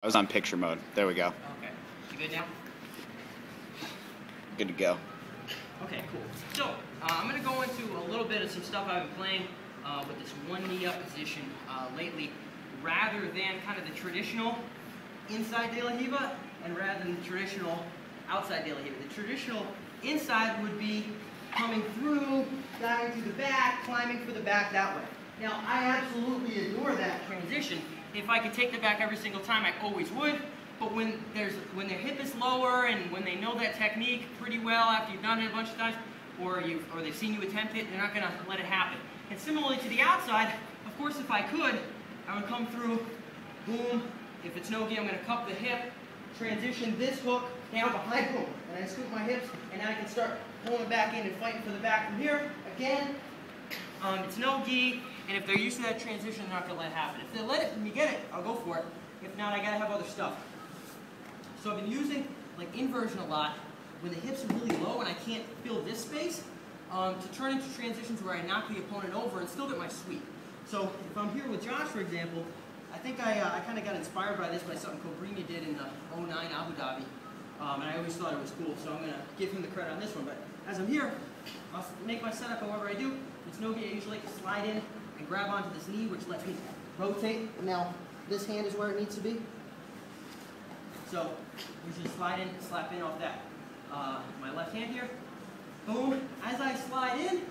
I was on picture mode. There we go. Okay. You good now? Good to go. Okay, cool. So, I'm going to go into a little bit of some stuff I've been playing with this one knee up position lately, rather than kind of the traditional inside de la Riva and rather than the traditional outside de la Riva. The traditional inside would be coming through, diving through the back, climbing for the back that way. Now, I absolutely adore that transition. If I could take the back every single time, I always would. But when their hip is lower and when they know that technique pretty well after you've done it a bunch of times, or they've seen you attempt it, they're not going to let it happen. And similarly to the outside, of course, if I could, I would come through, boom. If it's no-gi, I'm going to cup the hip, transition this hook down behind, boom, and I scoop my hips, and now I can start pulling it back in and fighting for the back from here. Again, it's no-gi, and if they're used to that transition, they're not going to let it happen. If they let me get it, I'll go for it. If not, I got to have other stuff. So I've been using like inversion a lot when the hips are really low and I can't fill this space to turn into transitions where I knock the opponent over and still get my sweep. So if I'm here with Josh, for example, I think I kind of got inspired by this by something Cobrini did in the 09 Abu Dhabi, and I always thought it was cool, so I'm going to give him the credit on this one. But as I'm here, I'll make my setup however I do. It's no-gi. I usually like to slide in and grab onto this knee, which lets me rotate. Now, this hand is where it needs to be. So, usually slide in, slap in off that, my left hand here. Boom. As I slide in,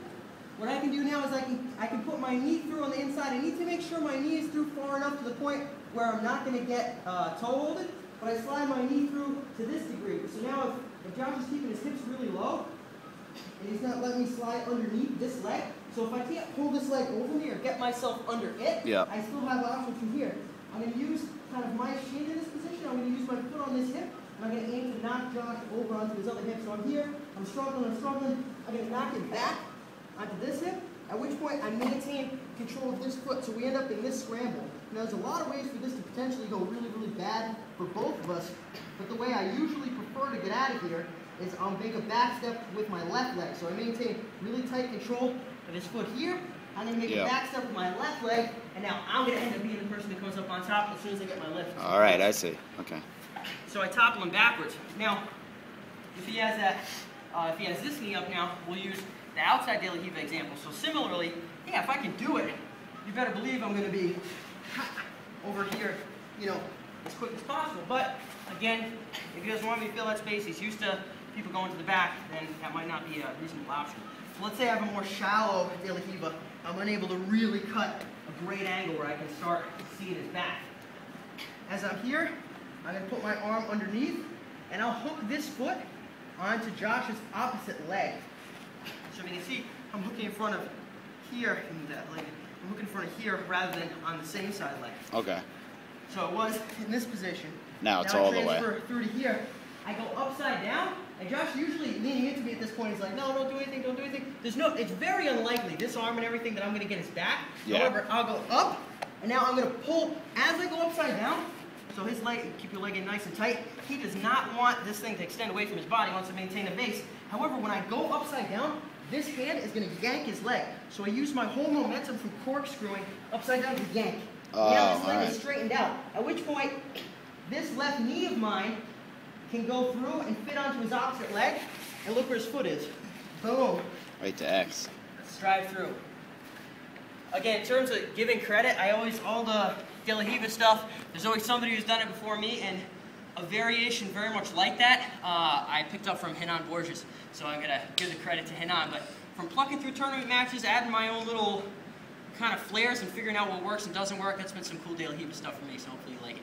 what I can do now is I can put my knee through on the inside. I need to make sure my knee is through far enough to the point where I'm not going to get toe holded, but I slide my knee through to this degree. So now if Josh is keeping his hips really low, and he's not letting me slide underneath this leg, so if I can't pull this leg over me or get myself under it, yep, I still have options from here. I'm going to use kind of my shin in this position. I'm going to use my foot on this hip, and I'm going to aim to knock Josh over onto his other hip. So I'm here, I'm struggling. I'm going to knock him back onto this hip, at which point I maintain control of this foot. So we end up in this scramble. Now there's a lot of ways for this to potentially go really, really bad for both of us, but the way I usually prefer to get out of here is I'll make a back step with my left leg. So I maintain really tight control of his foot here. I'm going to make a back step with my left leg, and now I'm going to end up being the person that comes up on top as soon as I get my lift. All right, I see. Okay. So I topple him backwards. Now, if he has that, if he has this knee up now, we'll use the outside de la Riva example. So similarly, yeah, if I can do it, you better believe I'm going to be over here, you know, as quick as possible. But again, if he doesn't want me to fill that space, he's used to people going to the back, then that might not be a reasonable option. So let's say I have a more shallow de la Riva. I'm unable to really cut a great angle where I can start seeing his back. As I'm here, I'm going to put my arm underneath, and I'll hook this foot onto Josh's opposite leg. So you can see, I'm hooking in front of here in that leg. I'm hooking in front of here rather than on the same side leg. Okay. So it was in this position. Now it's all the way. Now I transfer through to here. I go upside down, and Josh usually leaning into me at this point is like, no, don't do anything, don't do anything. It's very unlikely, this arm and everything, that I'm going to get his back. Yeah. However, I'll go up, and now I'm going to pull as I go upside down. So his leg, keep your leg in nice and tight. He does not want this thing to extend away from his body. He wants to maintain a base. However, when I go upside down, this hand is going to yank his leg. So I use my whole momentum from corkscrewing upside down to yank. Now this leg is straightened out. At which point, this left knee of mine can go through and fit onto his opposite leg, and look where his foot is. Boom. Right to X. Let's drive through. Again, in terms of giving credit, all the de la Riva stuff, there's always somebody who's done it before me, and a variation very much like that, I picked up from Renan Borges, so I'm going to give the credit to Renan. But from plucking through tournament matches, adding my own little kind of flares and figuring out what works and doesn't work, that's been some cool de la Riva stuff for me, so hopefully you like it.